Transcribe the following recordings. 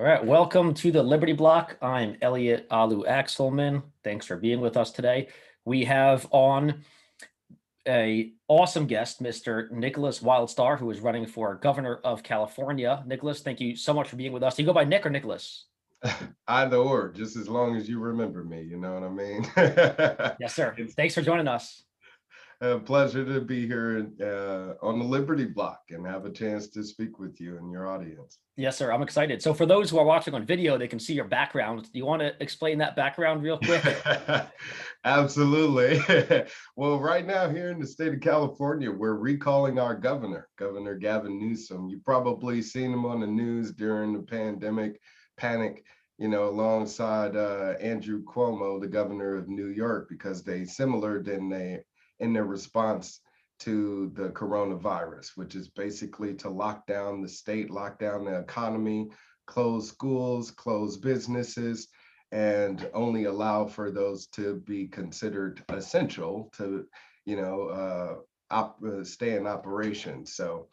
All right, welcome to the Liberty Block. I'm Elliot Alu Axelman. Thanks for being with us today. We have on a awesome guest, Mr. Nicholas Wildstar, who is running for governor of California. Nicholas, thank you so much for being with us. Do you go by Nick or Nicholas? Either or, just as long as you remember me, you know what I mean? Yes, sir. It's Thanks for joining us. a pleasure to be here on the Liberty Block and have a chance to speak with you and your audience. Yes, sir. I'm excited. So for those who are watching on video, they can see your background. Do you want to explain that background real quick? Absolutely. Well, right now here in the state of California, we're recalling our governor, Governor Gavin Newsom. You've probably seen him on the news during the pandemic panic, alongside Andrew Cuomo, the governor of New York, because they similar in their response to the coronavirus, which is basically to lock down the state, lock down the economy, close schools, close businesses, and only allow for those to be considered essential to, stay in operation. So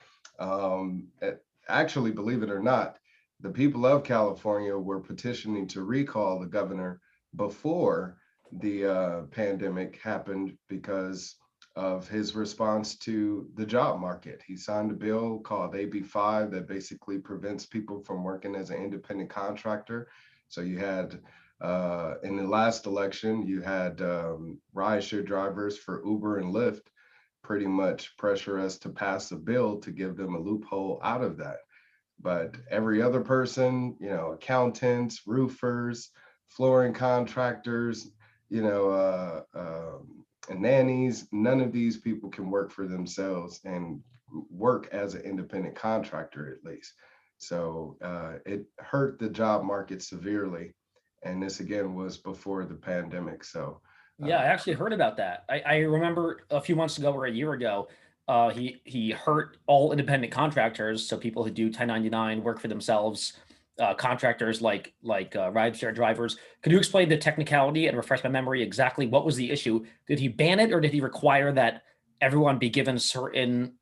actually, believe it or not, the people of California were petitioning to recall the governor before the pandemic happened because of his response to the job market. He signed a bill called AB5 that basically prevents people from working as an independent contractor. So you had in the last election, you had rideshare drivers for Uber and Lyft pretty much pressure us to pass a bill to give them a loophole out of that. But every other person, accountants, roofers, flooring contractors, you know, and nannies, none of these people can work for themselves and work as an independent contractor, at least. So it hurt the job market severely. And this again was before the pandemic. So Yeah, I actually heard about that. I remember a few months ago or a year ago, he hurt all independent contractors, so people who do 1099 work for themselves, contractors like rideshare drivers. Could you explain the technicality and refresh my memory exactly what was the issue? Did he ban it or did he require that everyone be given certain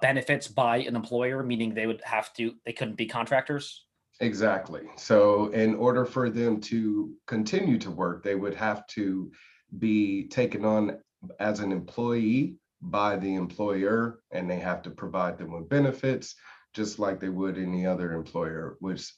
benefits by an employer, meaning they couldn't be contractors? exactly. So in order for them to continue to work, they would have to be taken on as an employee by the employer, and they have to provide them with benefits just like they would any other employer, which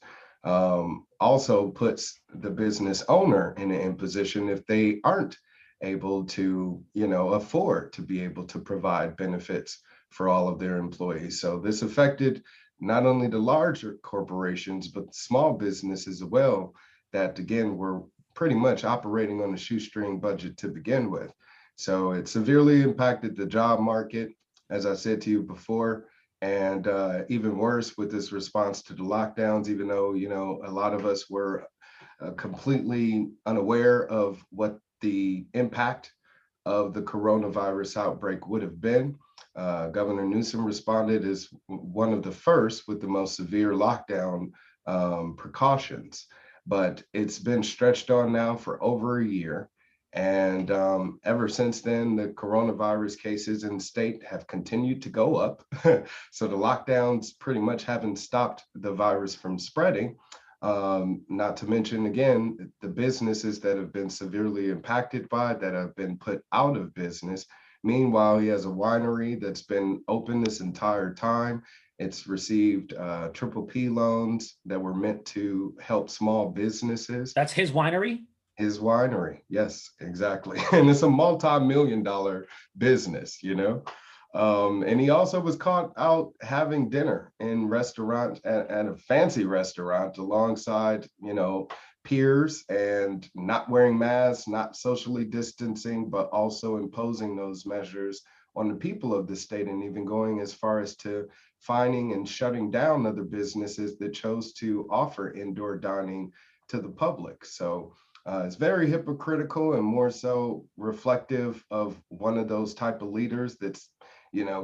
also puts the business owner in an imposition if they aren't able to, afford to be able to provide benefits for all of their employees. So this affected not only the larger corporations, but small businesses as well, that again were pretty much operating on a shoestring budget to begin with. So it severely impacted the job market, as I said to you before, and even worse with this response to the lockdowns, even though, a lot of us were completely unaware of what the impact of the coronavirus outbreak would have been. Governor Newsom responded as one of the first with the most severe lockdown precautions, but it's been stretched on now for over a year. And ever since then, the coronavirus cases in the state have continued to go up. So the lockdowns pretty much haven't stopped the virus from spreading. Not to mention, again, the businesses that have been severely impacted by it, that have been put out of business. Meanwhile, he has a winery that's been open this entire time. It's received triple P loans that were meant to help small businesses. That's his winery? His winery, yes, exactly. And it's a multi-million-dollar business, and he also was caught out having dinner in restaurant at a fancy restaurant alongside, peers, and not wearing masks, not socially distancing, but also imposing those measures on the people of the state, and even going as far as to fining and shutting down other businesses that chose to offer indoor dining to the public. So it's very hypocritical and more so reflective of one of those type of leaders that's,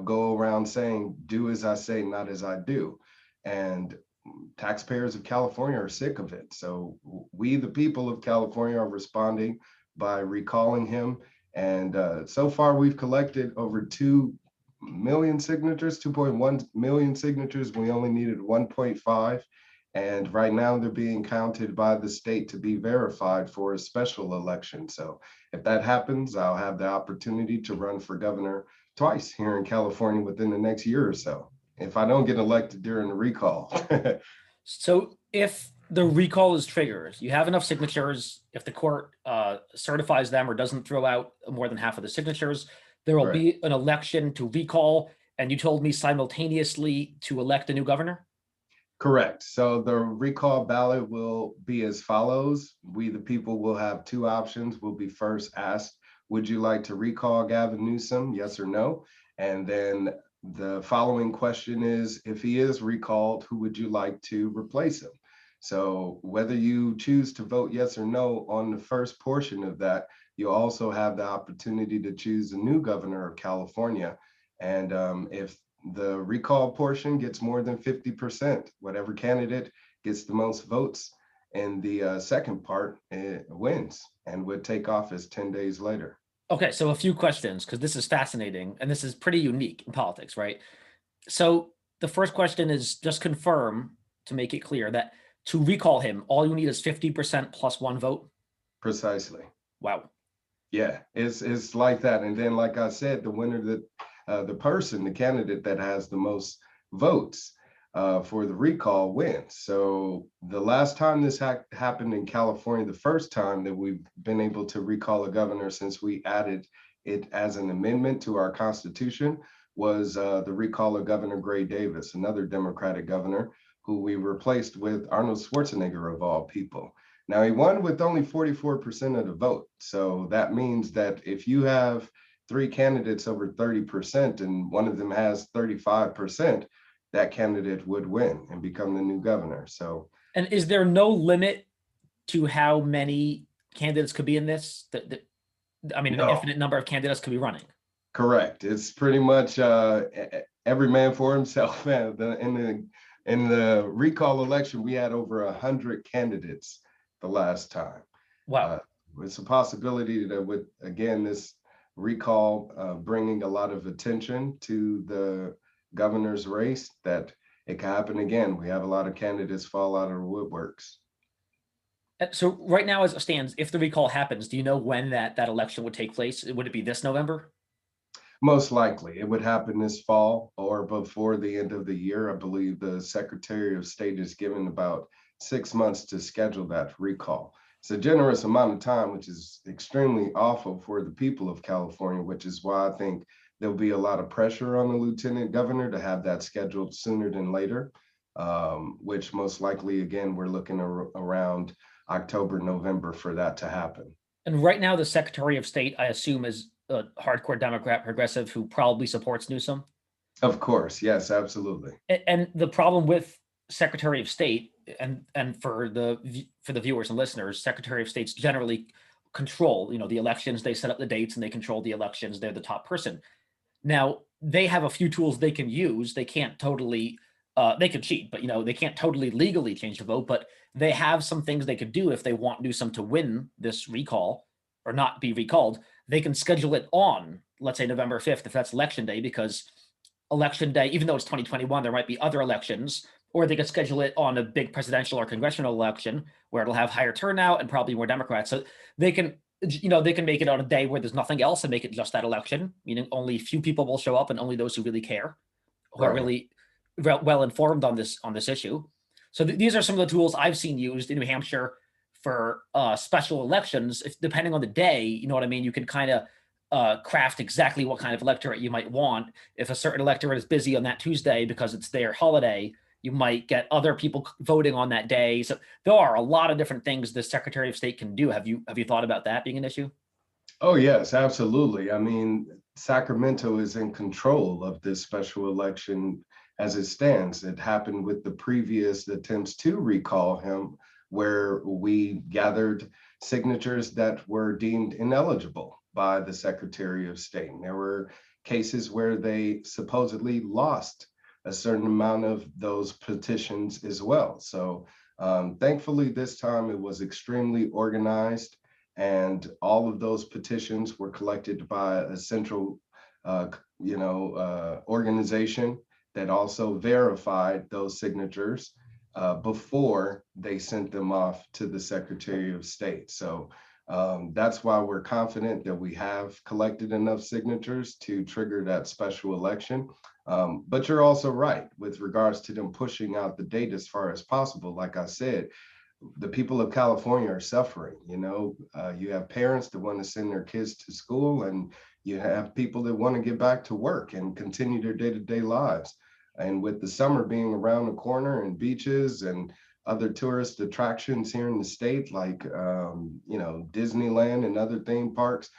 go around saying, do as I say, not as I do. And taxpayers of California are sick of it. So we, the people of California, are responding by recalling him. And so far, we've collected over 2 million signatures, 2.1 million signatures. We only needed 1.5. And right now they're being counted by the state to be verified for a special election. So if that happens, I'll have the opportunity to run for governor twice here in California within the next year or so, if I don't get elected during the recall. So if the recall is triggered, you have enough signatures. If the court certifies them or doesn't throw out more than half of the signatures, there will Right. be an election to recall. And you told me simultaneously to elect a new governor? Correct. So the recall ballot will be as follows. We, the people, will have two options. We'll be first asked, would you like to recall Gavin Newsom? Yes or no? And then the following question is, if he is recalled, who would you like to replace him? So whether you choose to vote yes or no on the first portion of that, you also have the opportunity to choose a new governor of California. And if the recall portion gets more than 50%, whatever candidate gets the most votes in the second part, it wins and would take office 10 days later. Okay, so a few questions, because this is fascinating and this is pretty unique in politics, right? So the first question is just confirm, to make it clear, that to recall him, all you need is 50% plus one vote. Precisely. Wow. Yeah, it's like that. And then, like I said, the winner, the person, the candidate that has the most votes for the recall wins. So the last time this happened in California, the first time that we've been able to recall a governor since we added it as an amendment to our Constitution, was the recall of Governor Gray Davis, another Democratic governor who we replaced with Arnold Schwarzenegger, of all people. Now, he won with only 44% of the vote. So that means that if you have three candidates over 30% and one of them has 35%, that candidate would win and become the new governor. So, And is there no limit to how many candidates could be in this? I mean, an no, infinite number of candidates could be running. correct. It's pretty much every man for himself. In the recall election, we had over 100 candidates the last time. Wow. It's a possibility that with, again, this recall bringing a lot of attention to the governor's race, that it can happen again. We have a lot of candidates fall out of the woodworks. So right now, as it stands, if the recall happens, do you know when that election would take place? Would it be this November? Most likely it would happen this fall or before the end of the year. I believe the Secretary of State is given about 6 months to schedule that recall. It's a generous amount of time, which is extremely awful for the people of California, which is why I think there'll be a lot of pressure on the lieutenant governor to have that scheduled sooner than later, which most likely, again, we're looking around October, November for that to happen. And right now, the Secretary of State, I assume, is a hardcore Democrat progressive who probably supports Newsom. Of course, yes, absolutely. And the problem with Secretary of State, and for the viewers and listeners, Secretary of States generally control, the elections. They set up the dates and they control the elections. They're the top person. Now, they have a few tools they can use. They can't totally, they could cheat, but they can't totally legally change the vote. But they have some things they could do if they want Newsom to win this recall or not be recalled. They can schedule it on, let's say, November 5th, if that's election day, because election day, even though it's 2021, there might be other elections, or they could schedule it on a big presidential or congressional election where it'll have higher turnout and probably more Democrats. So they can, they can make it on a day where there's nothing else and make it just that election, meaning only few people will show up and only those who really care, who are really well informed on this issue. So these are some of the tools I've seen used in New Hampshire for special elections. Depending on the day, you know what I mean, you can kind of craft exactly what kind of electorate you might want. If a certain electorate is busy on that Tuesday because it's their holiday, you might get other people voting on that day. So there are a lot of different things the Secretary of State can do. Have you thought about that being an issue? Oh, yes, absolutely. I mean, Sacramento is in control of this special election as it stands. It happened with the previous attempts to recall him, where we gathered signatures that were deemed ineligible by the Secretary of State. And there were cases where they supposedly lost a certain amount of those petitions as well. So thankfully, this time it was extremely organized, and all of those petitions were collected by a central, organization that also verified those signatures. before they sent them off to the Secretary of State. So that's why we're confident that we have collected enough signatures to trigger that special election. But you're also right with regards to them pushing out the date as far as possible. Like I said, the people of California are suffering. You have parents that want to send their kids to school, and you have people that want to get back to work and continue their day-to-day lives. And with the summer being around the corner and beaches and other tourist attractions here in the state, like Disneyland and other theme parks,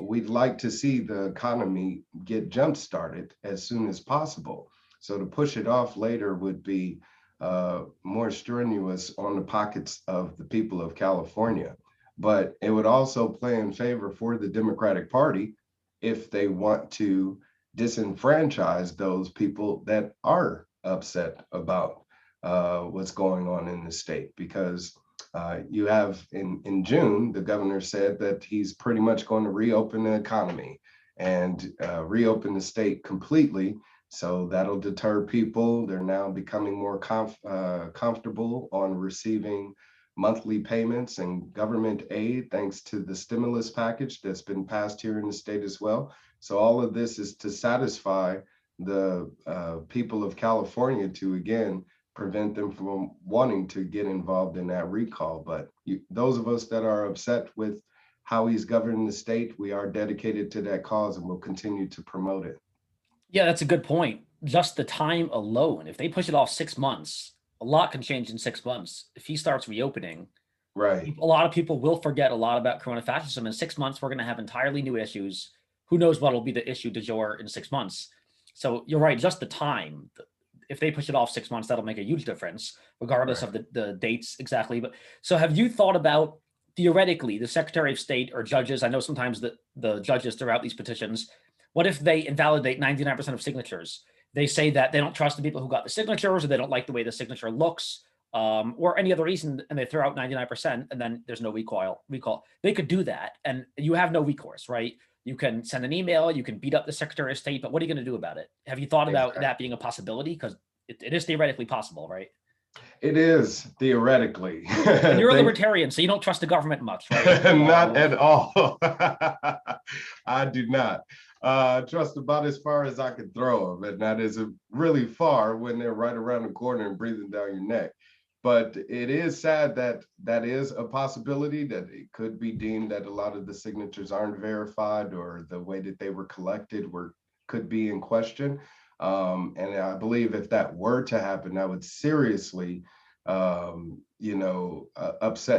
we'd like to see the economy get jump started as soon as possible. So to push it off later would be more strenuous on the pockets of the people of California. But it would also play in favor for the Democratic Party if they want to disenfranchise those people that are upset about what's going on in the state. Because you have in June, the governor said that he's pretty much going to reopen the economy and reopen the state completely. So that'll deter people. They're now becoming more comfortable on receiving monthly payments and government aid thanks to the stimulus package that's been passed here in the state as well. So all of this is to satisfy the people of California to, again, prevent them from wanting to get involved in that recall. But those of us that are upset with how he's governing the state, we are dedicated to that cause and will continue to promote it. Yeah, that's a good point. Just the time alone, if they push it off 6 months, a lot can change in 6 months. If he starts reopening, Right. a lot of people will forget a lot about corona fascism. In 6 months, we're going to have entirely new issues. Who knows what will be the issue du jour in 6 months? So you're right, just the time. If they push it off 6 months, that'll make a huge difference, regardless Right. of the dates exactly. But so have you thought about, theoretically, the Secretary of State or judges? I know sometimes the judges throw out these petitions. What if they invalidate 99% of signatures? They say that they don't trust the people who got the signatures, or they don't like the way the signature looks, or any other reason, and they throw out 99%, and then there's no recall. They could do that, and you have no recourse, right? You can send an email, you can beat up the Secretary of State, but what are you going to do about it? Have you thought about Exactly. that being a possibility? Because it is theoretically possible, right? It is theoretically. And you're a libertarian, so you don't trust the government much, right? Not at all. I do not trust about as far as I can throw them, and that is really far when they're right around the corner and breathing down your neck. But it is sad that that is a possibility, that it could be deemed that a lot of the signatures aren't verified, or the way that they were collected could be in question. And I believe if that were to happen, that would seriously upset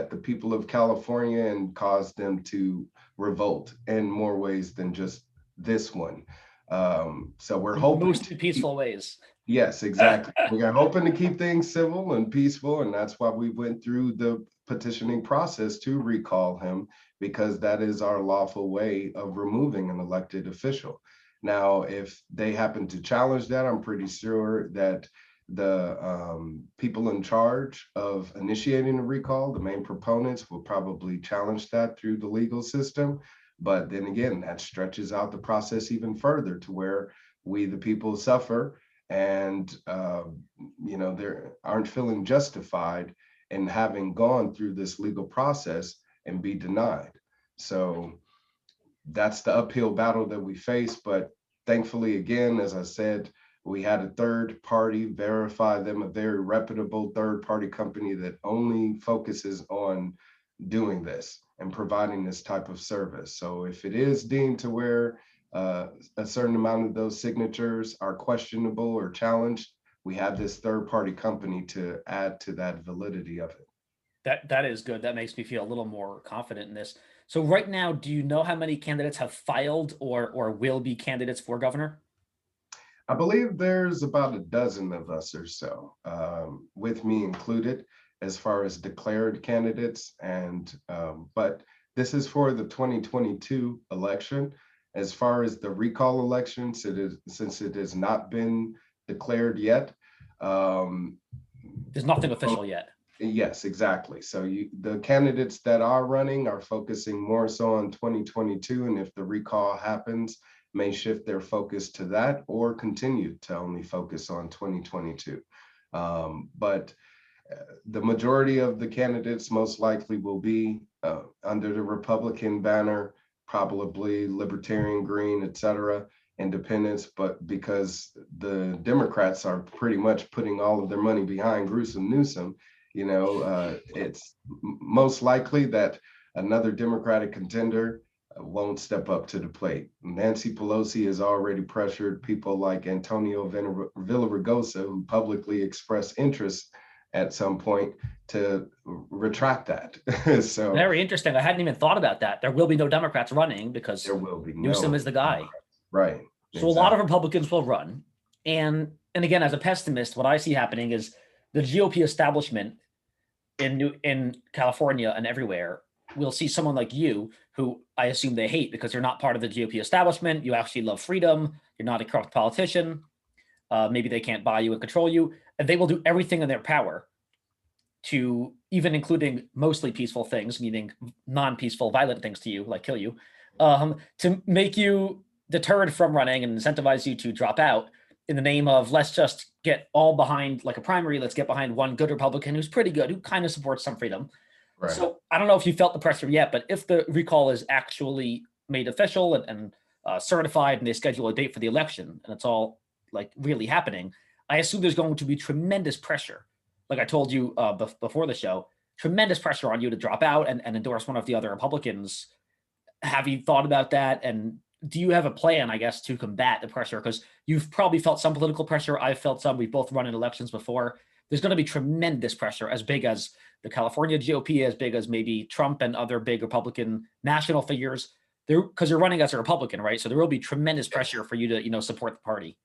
the people of California and cause them to revolt in more ways than just this one. So we're hoping Most peaceful ways. Yes, exactly. We are hoping to keep things civil and peaceful, and that's why we went through the petitioning process to recall him, because that is our lawful way of removing an elected official. Now, if they happen to challenge that, I'm pretty sure that the people in charge of initiating the recall, the main proponents, will probably challenge that through the legal system. But then again, that stretches out the process even further to where we, the people, suffer, and they aren't feeling justified in having gone through this legal process and be denied. So that's the uphill battle that we face. But thankfully, again, as I said, we had a third party verify them, a very reputable third party company that only focuses on doing this and providing this type of service. So if it is deemed to where a certain amount of those signatures are questionable or challenged, we have this third party company to add to that validity of it. That is good. That makes me feel a little more confident in this. So right now, do you know how many candidates have filed or will be candidates for governor? I believe there's about a dozen of us or so, with me included, as far as declared candidates. And but this is for the 2022 election. As far as the recall elections, since it has not been declared yet. There's nothing official yet. Yes, exactly. So the candidates that are running are focusing more so on 2022, and if the recall happens, may shift their focus to that or continue to only focus on 2022. But the majority of the candidates most likely will be under the Republican banner, probably Libertarian, Green, etc., independents, but because the Democrats are pretty much putting all of their money behind Gruesome Newsom, it's most likely that another Democratic contender won't step up to the plate. Nancy Pelosi has already pressured people like Antonio Villaraigosa, who publicly expressed interest at some point, to retract that. So very interesting. I hadn't even thought about that. There will be no Democrats running because there will be Newsom is the guy. Right. So exactly. A lot of Republicans will run. And again, as a pessimist, what I see happening is the GOP establishment in California and everywhere will see someone like you, who I assume they hate because you're not part of the GOP establishment. You actually love freedom. You're not a corrupt politician. Maybe they can't buy you and control you. And they will do everything in their power to, even including mostly peaceful things, meaning non-peaceful, violent things to you, like kill you, to make you deterred from running and incentivize you to drop out in the name of, let's just get all behind like a primary. Let's get behind one good Republican who's pretty good, who kind of supports some freedom. Right. So I don't know if you felt the pressure yet, but if the recall is actually made official and certified, and they schedule a date for the election, and it's all like really happening, I assume there's going to be tremendous pressure. Like I told you before the show, tremendous pressure on you to drop out and endorse one of the other Republicans. Have you thought about that? And do you have a plan, I guess, to combat the pressure? Because you've probably felt some political pressure. I've felt some. We've both run in elections before. There's going to be tremendous pressure, as big as the California GOP, as big as maybe Trump and other big Republican national figures. Because you're running as a Republican, right? So there will be tremendous pressure for you to, support the party.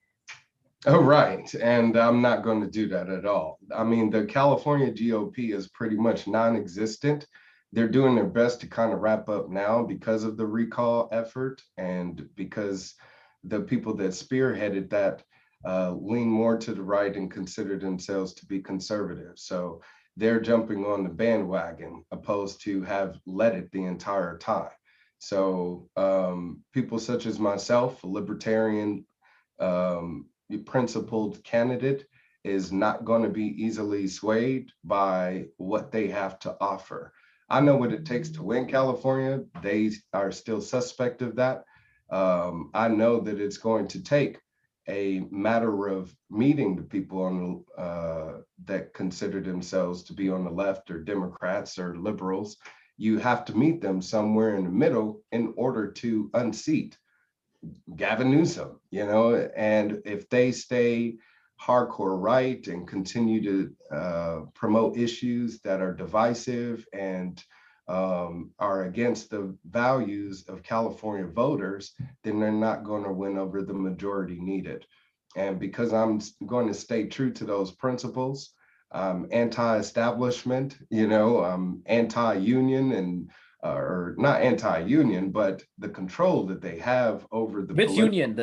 Oh, right. And I'm not going to do that at all. I mean, the California GOP is pretty much non-existent. They're doing their best to kind of wrap up now because of the recall effort, and because the people that spearheaded that lean more to the right and consider themselves to be conservative. So they're jumping on the bandwagon opposed to have led it the entire time. So people such as myself, a libertarian, principled candidate, is not going to be easily swayed by what they have to offer. I know what it takes to win California. They are still suspect of that. I know that it's going to take a matter of meeting the people on that consider themselves to be on the left, or Democrats or liberals. You have to meet them somewhere in the middle in order to unseat Gavin Newsom, and if they stay hardcore right and continue to promote issues that are divisive and are against the values of California voters, then they're not going to win over the majority needed. And because I'm going to stay true to those principles, I'm anti-establishment, I'm anti-union, and or not anti-union, but the control that they have over the Which union?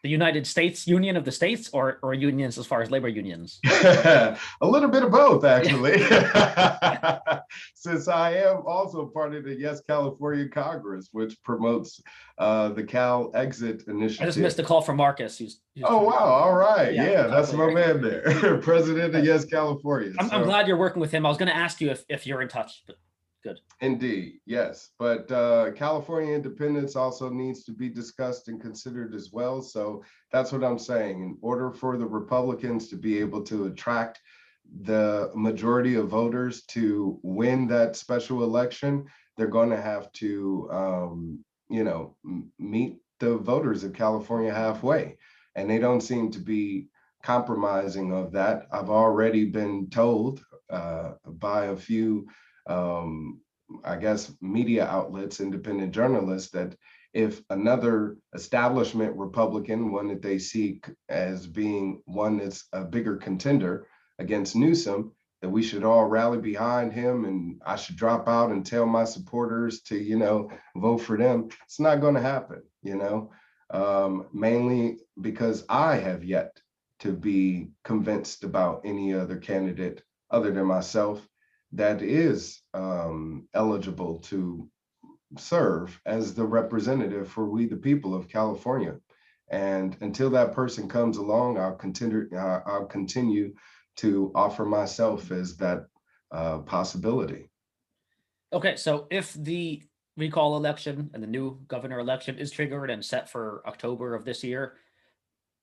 The United States Union of the States, or unions as far as labor unions? A little bit of both, actually. Since I am also part of the Yes California Congress, which promotes the Cal Exit Initiative. I just missed a call from Marcus. Oh, wow. All right. Yeah, that's my man there. President of Yes California. I'm glad you're working with him. I was going to ask you if you're in touch, but good. Indeed, yes. But California independence also needs to be discussed and considered as well. So that's what I'm saying. In order for the Republicans to be able to attract the majority of voters to win that special election, they're going to have to, meet the voters of California halfway. And they don't seem to be compromising of that. I've already been told by a few I guess, media outlets, independent journalists, that if another establishment Republican, one that they see as being one that's a bigger contender against Newsom, that we should all rally behind him and I should drop out and tell my supporters to, vote for them. It's not going to happen, mainly because I have yet to be convinced about any other candidate other than myself that is eligible to serve as the representative for we the people of California. And until that person comes along, I'll continue to offer myself as that possibility. Okay, so if the recall election and the new governor election is triggered and set for October of this year,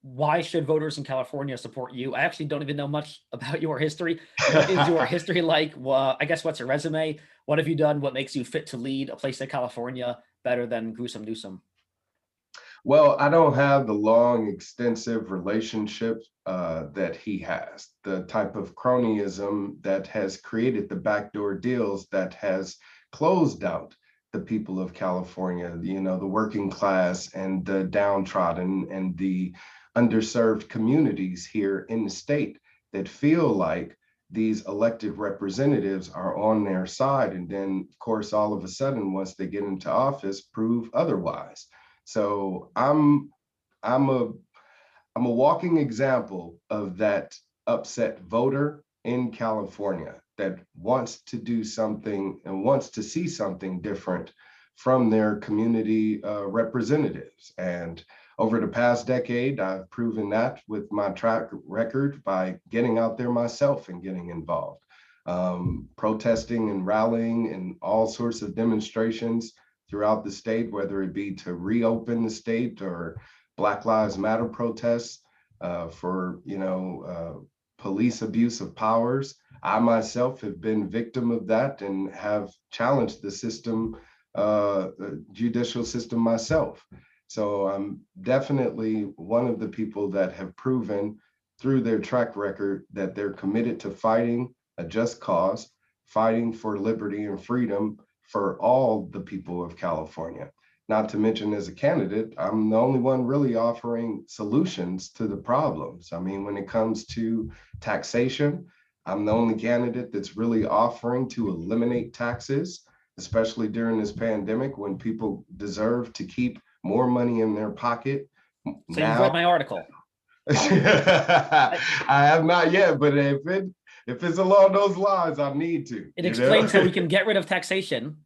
why should voters in California support you? I actually don't even know much about your history. What is your history like? Well, I guess what's your resume? What have you done? What makes you fit to lead a place like California better than Gruesome Newsom? Well, I don't have the long, extensive relationship that he has, the type of cronyism that has created the backdoor deals that has closed out the people of California, you know, the working class and the downtrodden and the underserved communities here in the state that feel like these elected representatives are on their side. And then, of course, all of a sudden, once they get into office, prove otherwise. So I'm a I'm a walking example of that upset voter in California that wants to do something and wants to see something different from their community representatives. And over the past decade, I've proven that with my track record by getting out there myself and getting involved, protesting and rallying and all sorts of demonstrations throughout the state, whether it be to reopen the state or Black Lives Matter protests for, police abuse of powers. I myself have been victim of that and have challenged the system, judicial system myself. So I'm definitely one of the people that have proven through their track record that they're committed to fighting a just cause, fighting for liberty and freedom for all the people of California. Not to mention, as a candidate, I'm the only one really offering solutions to the problems. I mean, when it comes to taxation, I'm the only candidate that's really offering to eliminate taxes, especially during this pandemic when people deserve to keep more money in their pocket. So you've read my article. I have not yet, but if it's along those lines, I need to. It explains how we can get rid of taxation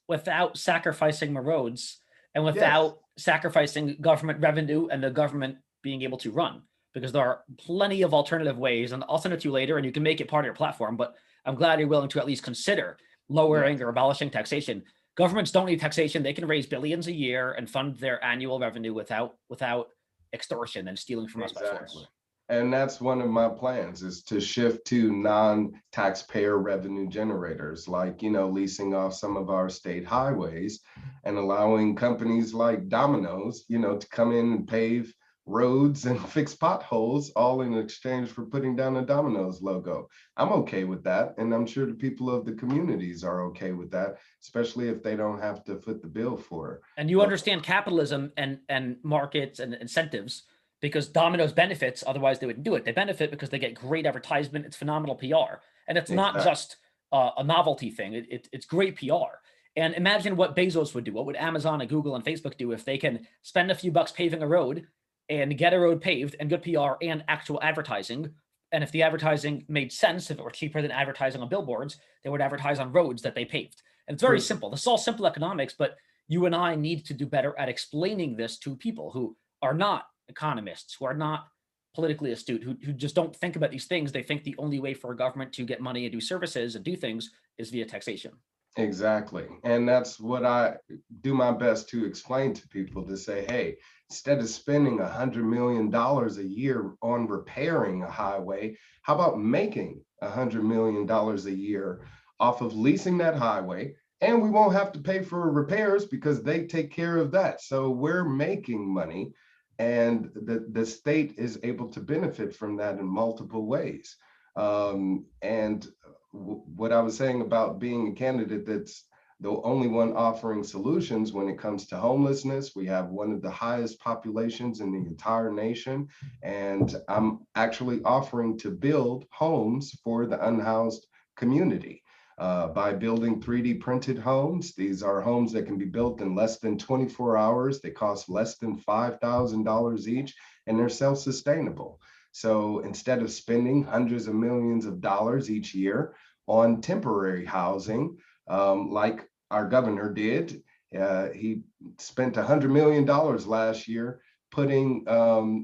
without sacrificing the roads and without sacrificing government revenue and the government being able to run, because there are plenty of alternative ways, and I'll send it to you later and you can make it part of your platform, but I'm glad you're willing to at least consider lowering or abolishing taxation. Governments don't need taxation. They can raise billions a year and fund their annual revenue without extortion and stealing from us by force. And that's one of my plans, is to shift to non-taxpayer revenue generators, like, leasing off some of our state highways and allowing companies like Domino's, to come in and pave roads and fix potholes, all in exchange for putting down a Domino's logo. I'm okay with that. And I'm sure the people of the communities are okay with that, especially if they don't have to foot the bill for it. And you understand capitalism and markets and incentives, because Domino's benefits, otherwise they wouldn't do it. They benefit because they get great advertisement. It's phenomenal PR. And it's not just a novelty thing. It's great PR. And imagine what Bezos would do. What would Amazon and Google and Facebook do if they can spend a few bucks paving a road and get a road paved and good PR and actual advertising? And if the advertising made sense, if it were cheaper than advertising on billboards, they would advertise on roads that they paved. And it's very simple. This is all simple economics, but you and I need to do better at explaining this to people who are not economists, who are not politically astute, who just don't think about these things. They think the only way for a government to get money and do services and do things is via taxation. Exactly. And that's what I do my best to explain to people, to say, hey, instead of spending $100 million a year on repairing a highway, how about making $100 million a year off of leasing that highway? And we won't have to pay for repairs because they take care of that. So we're making money, and the state is able to benefit from that in multiple ways. And what I was saying about being a candidate that's the only one offering solutions when it comes to homelessness, we have one of the highest populations in the entire nation. And I'm actually offering to build homes for the unhoused community. By building 3D printed homes. These are homes that can be built in less than 24 hours. They cost less than $5,000 each, and they're self-sustainable. So instead of spending hundreds of millions of dollars each year on temporary housing, like our governor did, he spent $100 million last year putting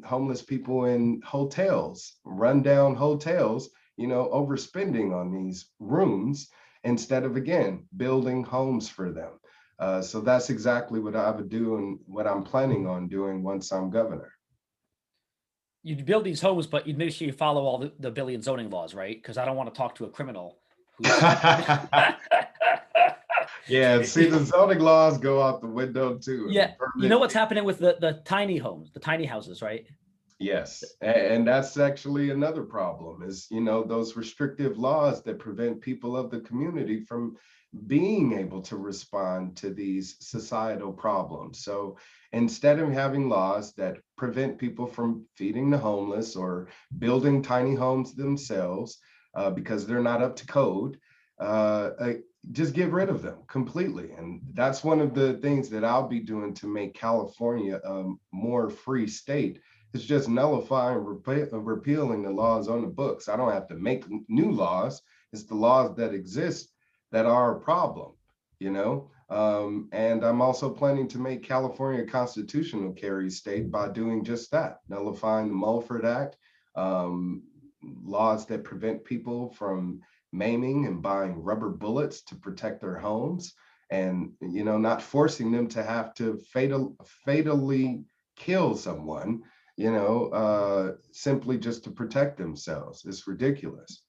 homeless people in hotels, rundown hotels, overspending on these rooms instead of, again, building homes for them. So that's exactly what I would do and what I'm planning on doing once I'm governor. You'd build these homes, but you'd make sure you follow all the billion zoning laws, right? Because I don't want to talk to a criminal who's Yeah, see, the zoning laws go out the window too. Yeah, you know what's happening with the tiny homes, the tiny houses, right? Yes, and that's actually another problem is, those restrictive laws that prevent people of the community from being able to respond to these societal problems. So instead of having laws that prevent people from feeding the homeless or building tiny homes themselves because they're not up to code, just get rid of them completely. And that's one of the things that I'll be doing to make California a more free state. It's just nullifying, repealing the laws on the books. I don't have to make new laws. It's the laws that exist that are a problem, and I'm also planning to make California a constitutional carry state by doing just that, nullifying the Mulford Act, laws that prevent people from maiming and buying rubber bullets to protect their homes, and not forcing them to have to fatally kill someone, simply just to protect themselves. It's ridiculous.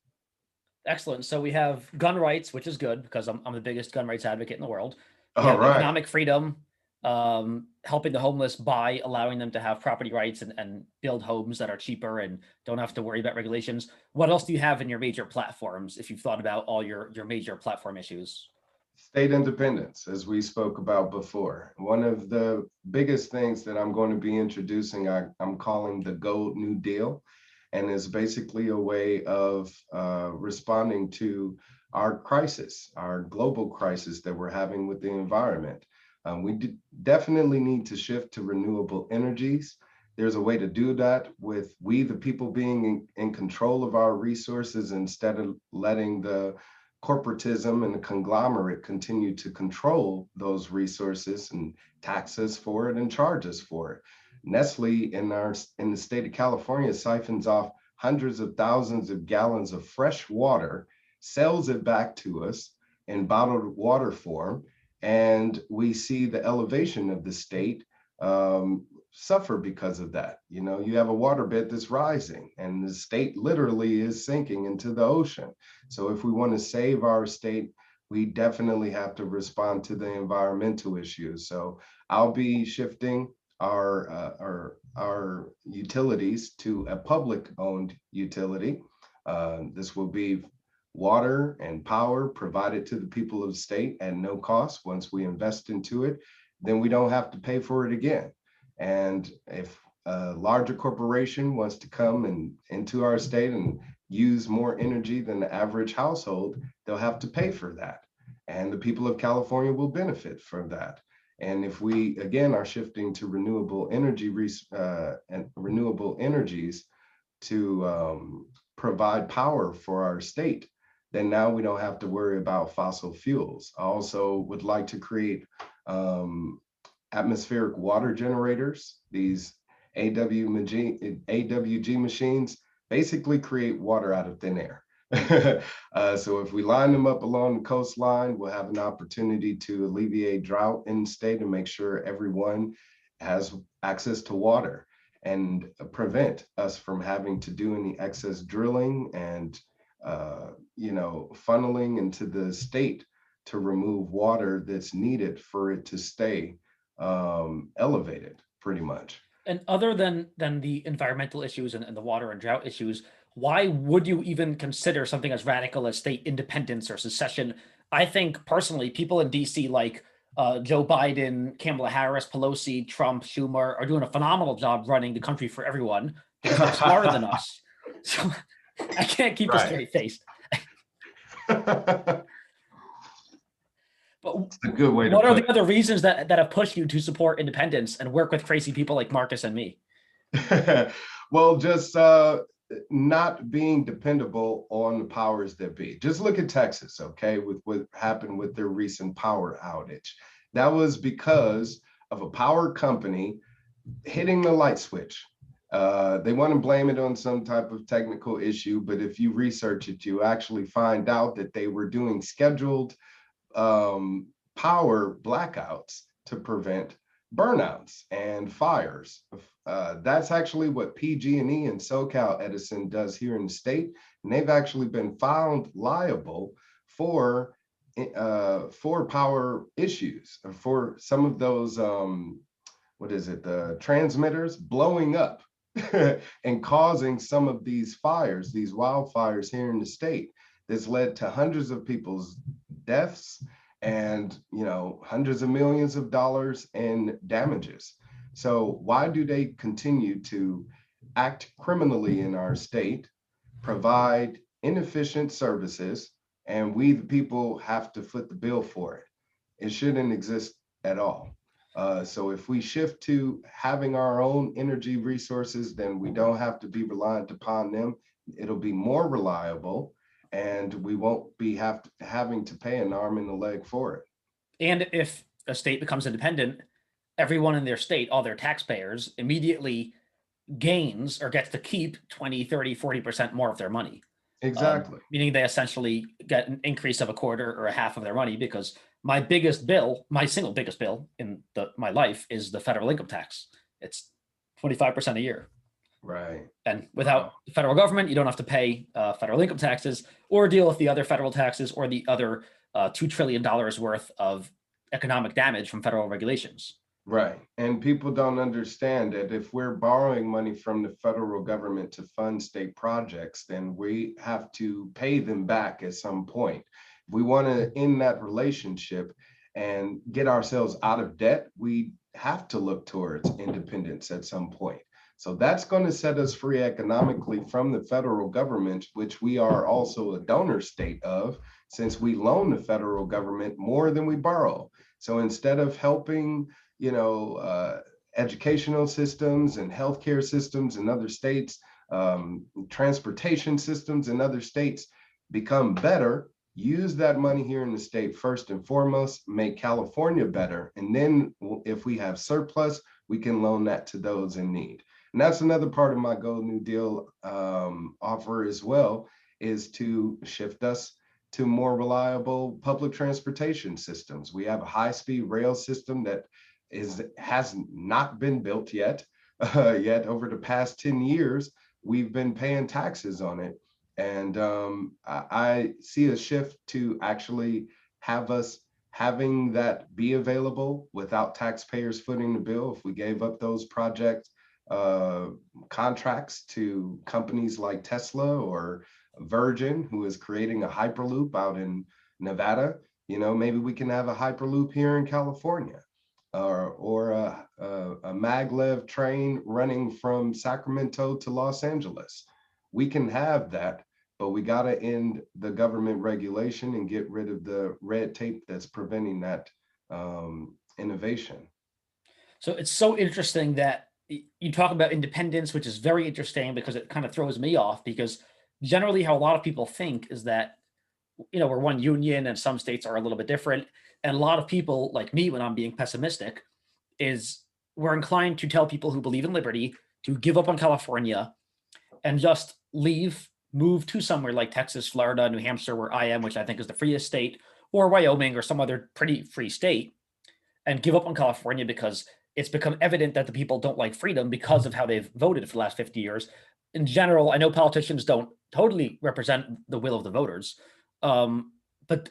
Excellent. So we have gun rights, which is good because I'm the biggest gun rights advocate in the world. We All have right. economic freedom, helping the homeless by allowing them to have property rights and build homes that are cheaper and don't have to worry about regulations. What else do you have in your major platforms if you've thought about all your major platform issues? State independence, as we spoke about before. One of the biggest things that I'm going to be introducing, I'm calling the Gold New Deal, and is basically a way of responding to our crisis, our global crisis that we're having with the environment. We definitely need to shift to renewable energies. There's a way to do that with we, the people, being in control of our resources instead of letting the corporatism and the conglomerate continue to control those resources and tax us for it and charge us for it. Nestle in the state of California siphons off hundreds of thousands of gallons of fresh water, sells it back to us in bottled water form, and we see the elevation of the state suffer because of that. You have a waterbed that's rising and the state literally is sinking into the ocean. So if we want to save our state, we definitely have to respond to the environmental issues. So I'll be shifting our utilities to a public-owned utility. This will be water and power provided to the people of the state at no cost. Once we invest into it, then we don't have to pay for it again. And if a larger corporation wants to come into our state and use more energy than the average household, they'll have to pay for that. And the people of California will benefit from that. And if we, again, are shifting to renewable energy and renewable energies to provide power for our state, then now we don't have to worry about fossil fuels. I also would like to create atmospheric water generators. These AWG machines basically create water out of thin air. So if we line them up along the coastline, we'll have an opportunity to alleviate drought in the state and make sure everyone has access to water and prevent us from having to do any excess drilling and funneling into the state to remove water that's needed for it to stay elevated, pretty much. And other than the environmental issues and the water and drought issues, why would you even consider something as radical as state independence or secession? I think personally, people in DC like Joe Biden, Kamala Harris, Pelosi, Trump, Schumer are doing a phenomenal job running the country for everyone because they're smarter than us. So I can't keep a straight face. But a good way to what are the other reasons that have pushed you to support independence and work with crazy people like Marcus and me? Well, just not being dependable on the powers that be. Just look at Texas, okay, with what happened with their recent power outage. That was because of a power company hitting the light switch. They want to blame it on some type of technical issue, but if you research it, you actually find out that they were doing scheduled power blackouts to prevent burnouts and fires. That's actually what PG&E and SoCal Edison does here in the state, and they've actually been found liable for power issues, for some of those what is it, the transmitters blowing up and causing some of these fires, these wildfires here in the state. That's led to hundreds of people's deaths and, you know, hundreds of millions of dollars in damages. So why do they continue to act criminally in our state, provide inefficient services, and we the people have to foot the bill for it? It shouldn't exist at all. So if we shift to having our own energy resources, then we don't have to be reliant upon them. It'll be more reliable, and we won't be having to pay an arm and a leg for it. And if a state becomes independent, everyone in their state, all their taxpayers, immediately gains or gets to keep 20, 30, 40% more of their money. Exactly. Meaning they essentially get an increase of a quarter or a half of their money, because my biggest bill, my single biggest bill in my life, is the federal income tax. It's 25% a year. Right. And without the federal government, you don't have to pay federal income taxes or deal with the other federal taxes or the other $2 trillion worth of economic damage from federal regulations. Right. And people don't understand that if we're borrowing money from the federal government to fund state projects, then we have to pay them back at some point. If we want to end that relationship and get ourselves out of debt, we have to look towards independence at some point. So that's going to set us free economically from the federal government, which we are also a donor state of, since we loan the federal government more than we borrow. So instead of helping, you know, educational systems and healthcare systems in other states, transportation systems in other states become better, use that money here in the state first and foremost, make California better. And then if we have surplus, we can loan that to those in need. And that's another part of my Go New Deal offer as well, is to shift us to more reliable public transportation systems. We have a high-speed rail system that has not been built yet. Yet over the past 10 years, we've been paying taxes on it. And I see a shift to actually have us having that be available without taxpayers footing the bill. If we gave up those project contracts to companies like Tesla or Virgin, who is creating a Hyperloop out in Nevada, you know, maybe we can have a Hyperloop here in California, or a maglev train running from Sacramento to Los Angeles. We can have that, but we got to end the government regulation and get rid of the red tape that's preventing that innovation. So it's so interesting that you talk about independence, which is very interesting because it kind of throws me off, because generally how a lot of people think is that, you know, we're one union and some states are a little bit different. And a lot of people like me, when I'm being pessimistic, is we're inclined to tell people who believe in liberty to give up on California and just leave, move to somewhere like Texas, Florida, New Hampshire, where I am, which I think is the freest state, or Wyoming or some other pretty free state, and give up on California because it's become evident that the people don't like freedom because of how they've voted for the last 50 years. In general, I know politicians don't totally represent the will of the voters, but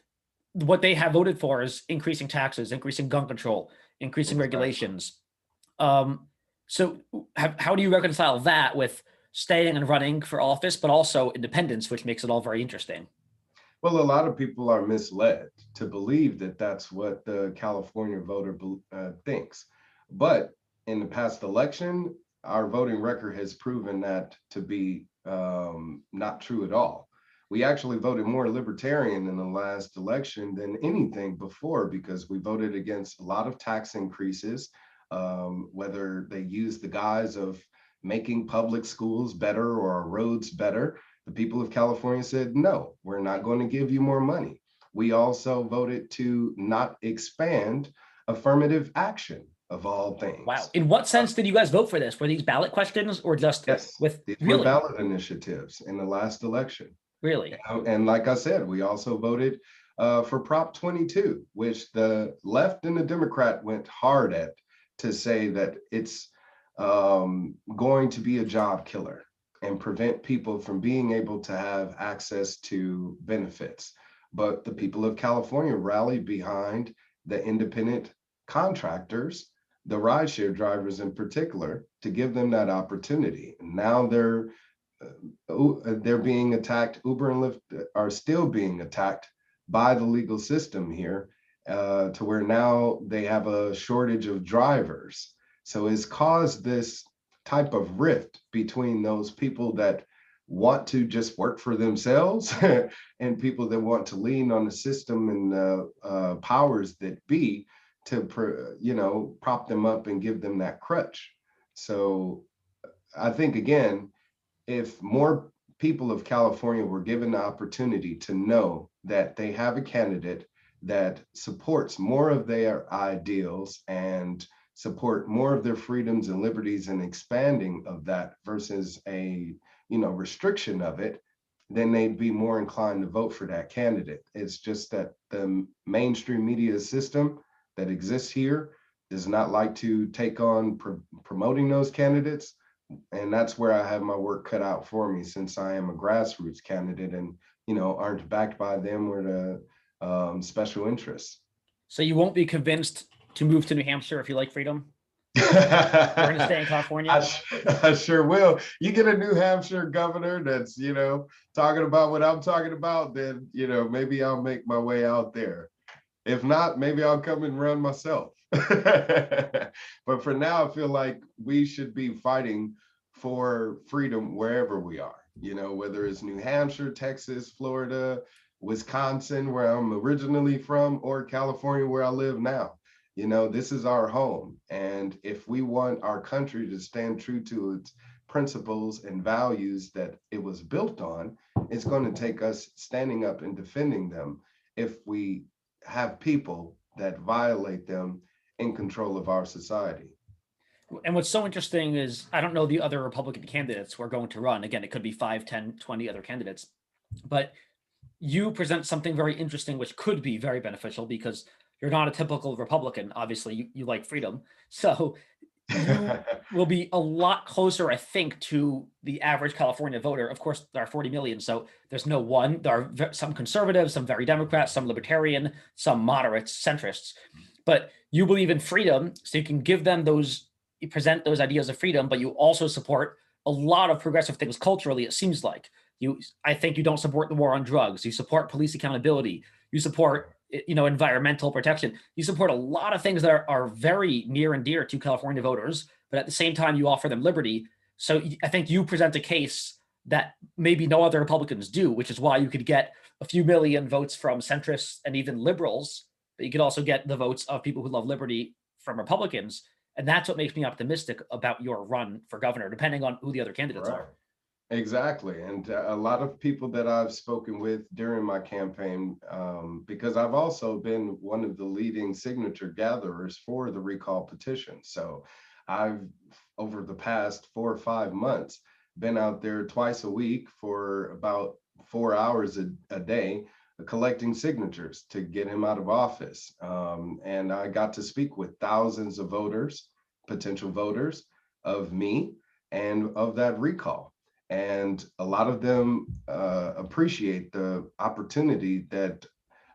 what they have voted for is increasing taxes, increasing gun control, increasing regulations. So how do you reconcile that with staying and running for office, but also independence, which makes it all very interesting? Well, a lot of people are misled to believe that that's what the California voter thinks. But in the past election, our voting record has proven that to be not true at all. We actually voted more libertarian in the last election than anything before, because we voted against a lot of tax increases, whether they use the guise of making public schools better or our roads better. The people of California said, no, we're not going to give you more money. We also voted to not expand affirmative action. of all Wow. things. In what sense did you guys vote for this? Were these ballot questions or just Yes, with these were really? ballot initiatives in the last election. Really? And like I said, we also voted for Prop 22, which the left and the Democrat went hard at to say that it's going to be a job killer and prevent people from being able to have access to benefits. But the people of California rallied behind the independent contractors, the rideshare drivers in particular, to give them that opportunity. And now they're being attacked. Uber and Lyft are still being attacked by the legal system here, to where now they have a shortage of drivers. So it's caused this type of rift between those people that want to just work for themselves and people that want to lean on the system and powers that be to prop them up and give them that crutch. So I think, again, if more people of California were given the opportunity to know that they have a candidate that supports more of their ideals and support more of their freedoms and liberties and expanding of that versus a restriction of it, then they'd be more inclined to vote for that candidate. It's just that the mainstream media system that exists here does not like to take on promoting those candidates, and that's where I have my work cut out for me, since I am a grassroots candidate and aren't backed by them or the special interests. So you won't be convinced to move to New Hampshire if you like freedom? You're going to stay in I, California? I sure will. You get a New Hampshire governor that's talking about what I'm talking about, then maybe I'll make my way out there. If not, maybe I'll come and run myself. But for now, I feel like we should be fighting for freedom wherever we are, whether it's New Hampshire, Texas, Florida, Wisconsin, where I'm originally from, or California, where I live now. This is our home. And if we want our country to stand true to its principles and values that it was built on, it's going to take us standing up and defending them. If we have people that violate them in control of our society. And what's so interesting is I don't know the other Republican candidates who are going to run. Again, it could be 5, 10, 20 other candidates. But you present something very interesting, which could be very beneficial because you're not a typical Republican. Obviously, you like freedom. So you will be a lot closer, I think, to the average California voter. Of course, there are 40 million, so there's no one. There are some conservatives, some very Democrats, some libertarian, some moderates, centrists. But you believe in freedom, so you can give them you present those ideas of freedom, but you also support a lot of progressive things culturally, it seems like. I think you don't support the war on drugs. You support police accountability. You support environmental protection. You support a lot of things that are very near and dear to California voters, but at the same time, you offer them liberty. So I think you present a case that maybe no other Republicans do, which is why you could get a few million votes from centrists and even liberals, but you could also get the votes of people who love liberty from Republicans. And that's what makes me optimistic about your run for governor, depending on who the other candidates Right. are. Exactly. And a lot of people that I've spoken with during my campaign, because I've also been one of the leading signature gatherers for the recall petition. So I've, over the past 4 or 5 months, been out there twice a week for about 4 hours a day, collecting signatures to get him out of office. And I got to speak with thousands of voters, potential voters, of me and of that recall. And a lot of them appreciate the opportunity that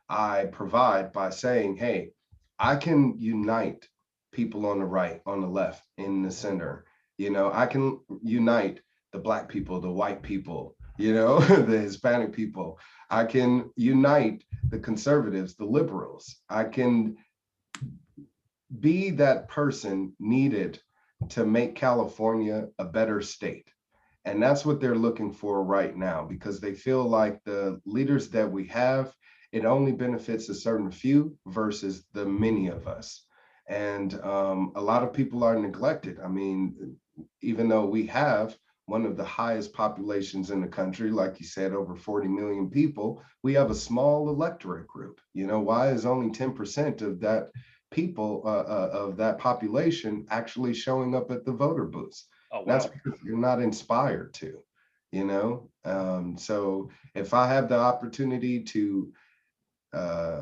I provide by saying, hey, I can unite people on the right, on the left, in the center. I can unite the Black people, the white people, the Hispanic people. I can unite the conservatives, the liberals. I can be that person needed to make California a better state. And that's what they're looking for right now, because they feel like the leaders that we have, it only benefits a certain few versus the many of us. And a lot of people are neglected. I mean, even though we have one of the highest populations in the country, like you said, over 40 million people, we have a small electorate group. Why is only 10% of that people of that population actually showing up at the voter booths. Oh, That's wow. because you're not inspired to, so if I have the opportunity to uh,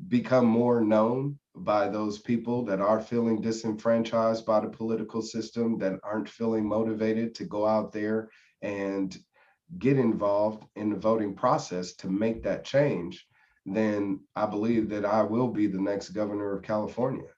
become more known by those people that are feeling disenfranchised by the political system, that aren't feeling motivated to go out there and get involved in the voting process to make that change, then I believe that I will be the next governor of California.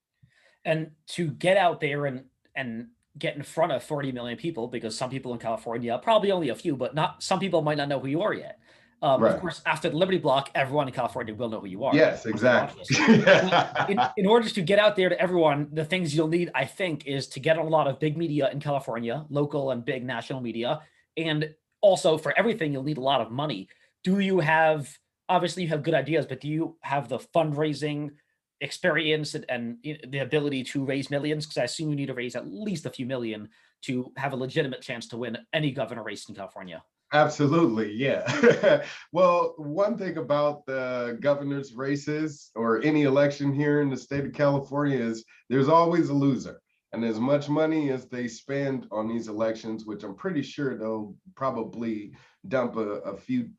And to get out there and get in front of 40 million people, because some people in California, probably only a few, but not some people might not know who you are yet. Of Right. course, after the Liberty Block, everyone in California will know who you are Yes, once they watch exactly. this. But in order to get out there to everyone, the things you'll need, I think, is to get on a lot of big media in California, local and big national media. And also for everything, you'll need a lot of money. Do you have, obviously, you have good ideas, but do you have the fundraising experience and the ability to raise millions? Because I assume you need to raise at least a few million to have a legitimate chance to win any governor race in California. Absolutely, yeah. Well, one thing about the governor's races or any election here in the state of California is there's always a loser. And as much money as they spend on these elections, which I'm pretty sure they'll probably dump a few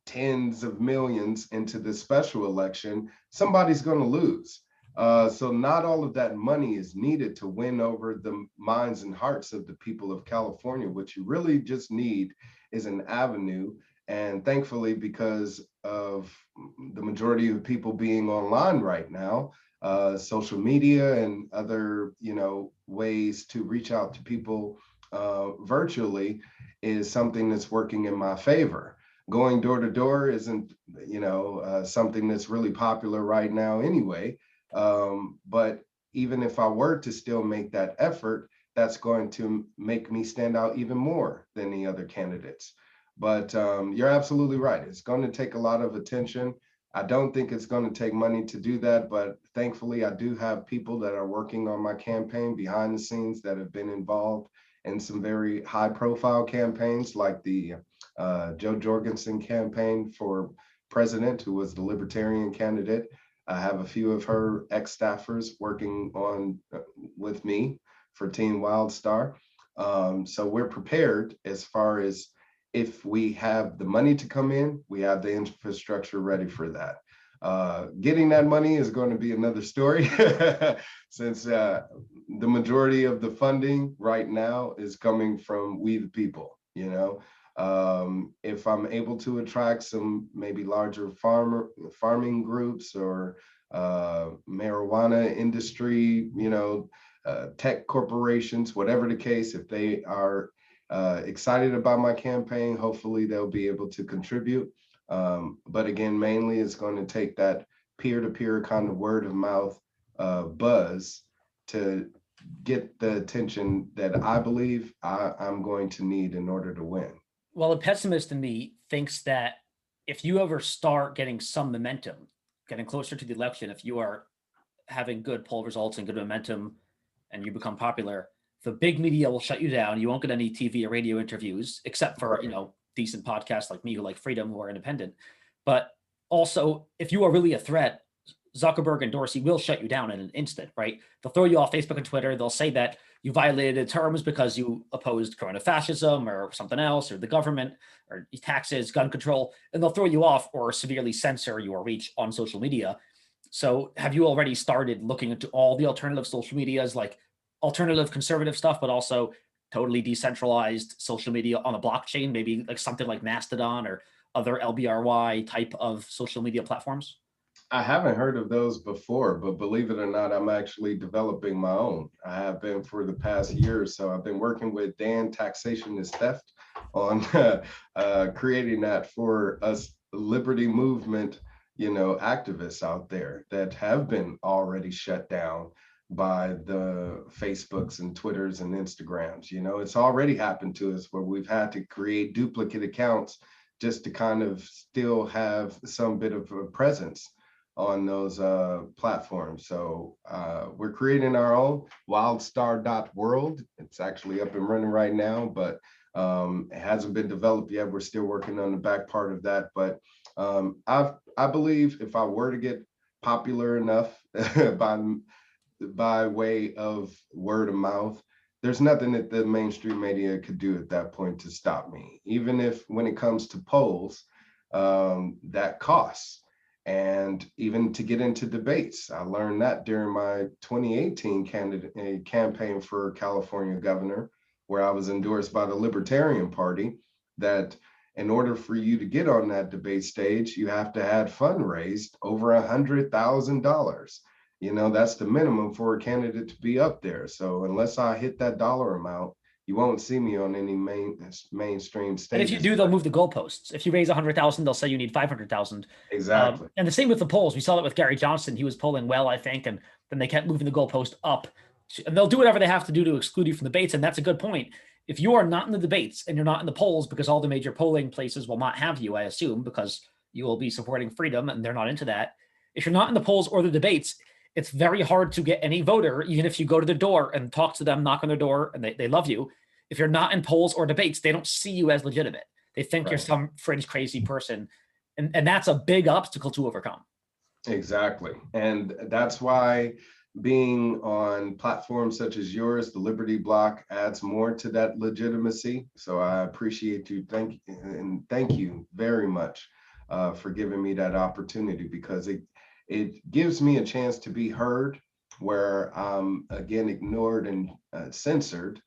tens of millions into this special election, somebody's going to lose. So not all of that money is needed to win over the minds and hearts of the people of California. What you really just need is an avenue. And thankfully, because of the majority of people being online right now, social media and other, ways to reach out to people virtually is something that's working in my favor. Going door to door isn't, something that's really popular right now anyway. But even if I were to still make that effort, that's going to make me stand out even more than the other candidates. But you're absolutely right. It's going to take a lot of attention. I don't think it's going to take money to do that, but thankfully, I do have people that are working on my campaign behind the scenes that have been involved in some very high profile campaigns, like the Joe Jorgensen campaign for president, who was the Libertarian candidate. I have a few of her ex-staffers working on with me for Team Wildstar. So we're prepared as far as if we have the money to come in, we have the infrastructure ready for that. Getting that money is going to be another story since the majority of the funding right now is coming from we the people, if I'm able to attract some maybe larger farming groups or marijuana industry, tech corporations, whatever the case, if they are excited about my campaign, hopefully they'll be able to contribute. But again, mainly it's going to take that peer-to-peer kind of word of mouth buzz to get the attention that I believe I'm going to need in order to win. Well, the pessimist in me thinks that if you ever start getting some momentum, getting closer to the election, if you are having good poll results and good momentum and you become popular, the big media will shut you down. You won't get any TV or radio interviews, except for, decent podcasts like me who like freedom, who are independent. But also, if you are really a threat, Zuckerberg and Dorsey will shut you down in an instant, right? They'll throw you off Facebook and Twitter. They'll say that you violated terms because you opposed corona fascism or something else, or the government, or taxes, gun control, and they'll throw you off or severely censor your reach on social media. So have you already started looking into all the alternative social medias, like alternative conservative stuff, but also totally decentralized social media on a blockchain, maybe like something like Mastodon or other LBRY type of social media platforms? I haven't heard of those before, but believe it or not, I'm actually developing my own. I have been for the past year or so. I've been working with Dan Taxation is Theft on creating that for us liberty movement, activists out there that have been already shut down by the Facebooks and Twitters and Instagrams. It's already happened to us where we've had to create duplicate accounts just to kind of still have some bit of a presence on those platforms. So we're creating our own wildstar.world. It's actually up and running right now, but it hasn't been developed yet. We're still working on the back part of that. But I believe if I were to get popular enough by way of word of mouth, there's nothing that the mainstream media could do at that point to stop me. Even if when it comes to polls, that costs. And even to get into debates, I learned that during my 2018 campaign for California governor, where I was endorsed by the Libertarian Party, that in order for you to get on that debate stage, you have to have fundraised over $100,000. You know, that's the minimum for a candidate to be up there. So unless I hit that dollar amount, you won't see me on any mainstream And if you stages. do, they'll move the goalposts. If you raise 100,000, they'll say you need 500,000. Exactly. And the same with the polls. We saw that with Gary Johnson. He was polling well, I think, and then they kept moving the goalpost up. And they'll do whatever they have to do to exclude you from debates. And that's a good point. If you are not in the debates and you're not in the polls, because all the major polling places will not have you, I assume, because you will be supporting freedom and they're not into that. If you're not in the polls or the debates, it's very hard to get any voter, even if you go to the door and talk to them, knock on their door, and they love you. If you're not in polls or debates, they don't see you as legitimate. They think you're some fringe crazy person. And that's a big obstacle to overcome. Exactly. And that's why being on platforms such as yours, the Liberty Block, adds more to that legitimacy. So I appreciate you. Thank you very much for giving me that opportunity, because it gives me a chance to be heard where I'm again ignored and censored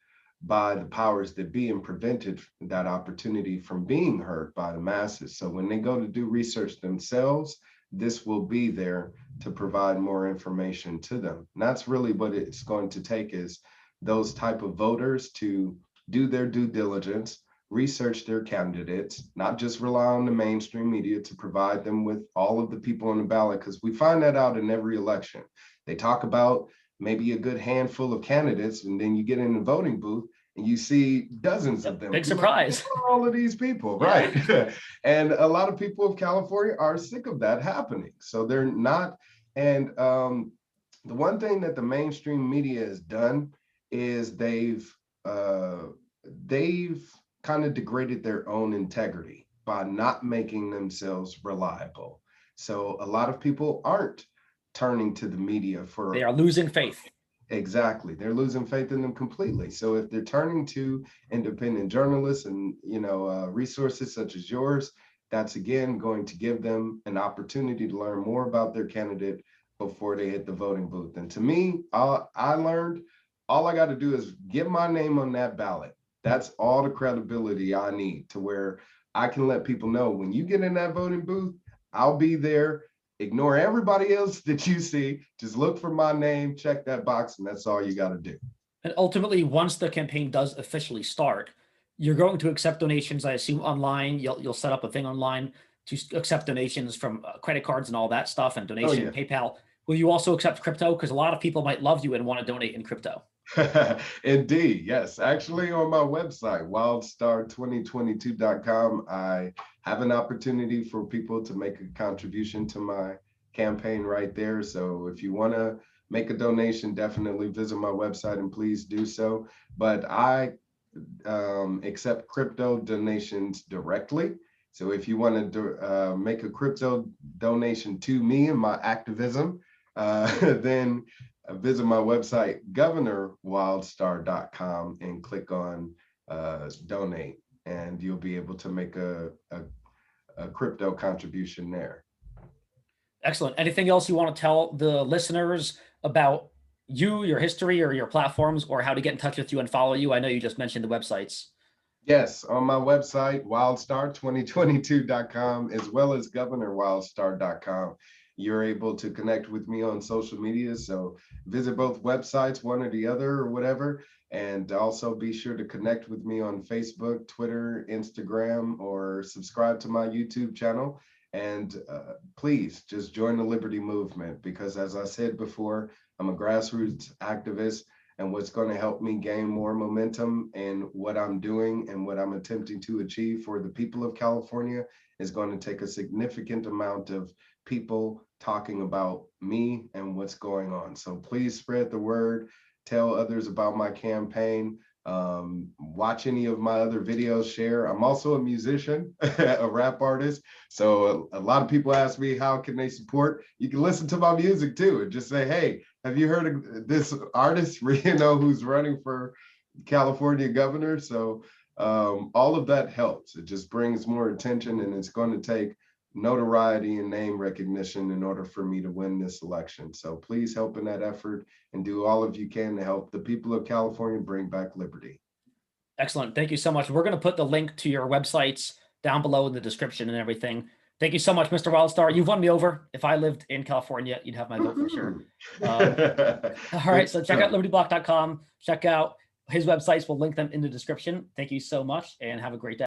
by the powers that be, and prevented that opportunity from being heard by the masses. So when they go to do research themselves, this will be there to provide more information to them. And that's really what it's going to take, is those type of voters to do their due diligence, research their candidates, not just rely on the mainstream media to provide them with all of the people on the ballot, because we find that out in every election. They talk about maybe a good handful of candidates, and then you get in the voting booth and you see dozens of them. Big surprise. Like, all of these people, right? And a lot of people of California are sick of that happening. So they're not. And the one thing that the mainstream media has done is they've kind of degraded their own integrity by not making themselves reliable. So a lot of people aren't turning to the media for. They are losing faith. Exactly. They're losing faith in them completely. So if they're turning to independent journalists and, resources such as yours, that's again going to give them an opportunity to learn more about their candidate before they hit the voting booth. And to me, I learned all I got to do is get my name on that ballot. That's all the credibility I need, to where I can let people know when you get in that voting booth, I'll be there. Ignore everybody else that you see. Just look for my name, check that box, and that's all you got to do. And ultimately, once the campaign does officially start, you're going to accept donations, I assume, online. You'll set up a thing online to accept donations from credit cards and all that stuff, and donation PayPal. Will you also accept crypto? Because a lot of people might love you and want to donate in crypto. Indeed, yes. Actually, on my website, wildstar2022.com, I have an opportunity for people to make a contribution to my campaign right there. So if you want to make a donation, definitely visit my website and please do so. But I accept crypto donations directly. So if you want to make a crypto donation to me and my activism, then visit my website, governorwildstar.com, and click on donate, and you'll be able to make a crypto contribution there. Excellent. Anything else you want to tell the listeners about you, your history, or your platforms, or how to get in touch with you and follow you? I know you just mentioned the websites. Yes, on my website, wildstar2022.com, as well as governorwildstar.com. You're able to connect with me on social media. So visit both websites, one or the other or whatever. And also be sure to connect with me on Facebook, Twitter, Instagram, or subscribe to my YouTube channel. And please just join the Liberty Movement, because as I said before, I'm a grassroots activist. And what's going to help me gain more momentum in what I'm doing and what I'm attempting to achieve for the people of California is going to take a significant amount of people talking about me and what's going on. So please spread the word, tell others about my campaign, Watch any of my other videos, share. I'm also a musician, a rap artist. So a lot of people ask me, how can they support? You can listen to my music too, and just say, hey, have you heard of this artist, who's running for California governor? So all of that helps. It just brings more attention, and it's going to take notoriety and name recognition in order for me to win this election. So please help in that effort and do all of you can to help the people of California bring back liberty. Excellent. Thank you so much. We're going to put the link to your websites down below in the description and everything. Thank you so much, Mr. Wildstar. You've won me over. If I lived in California, you'd have my vote for sure. All right, so check out libertyblock.com. Check out his websites. We'll link them in the description. Thank you so much and have a great day.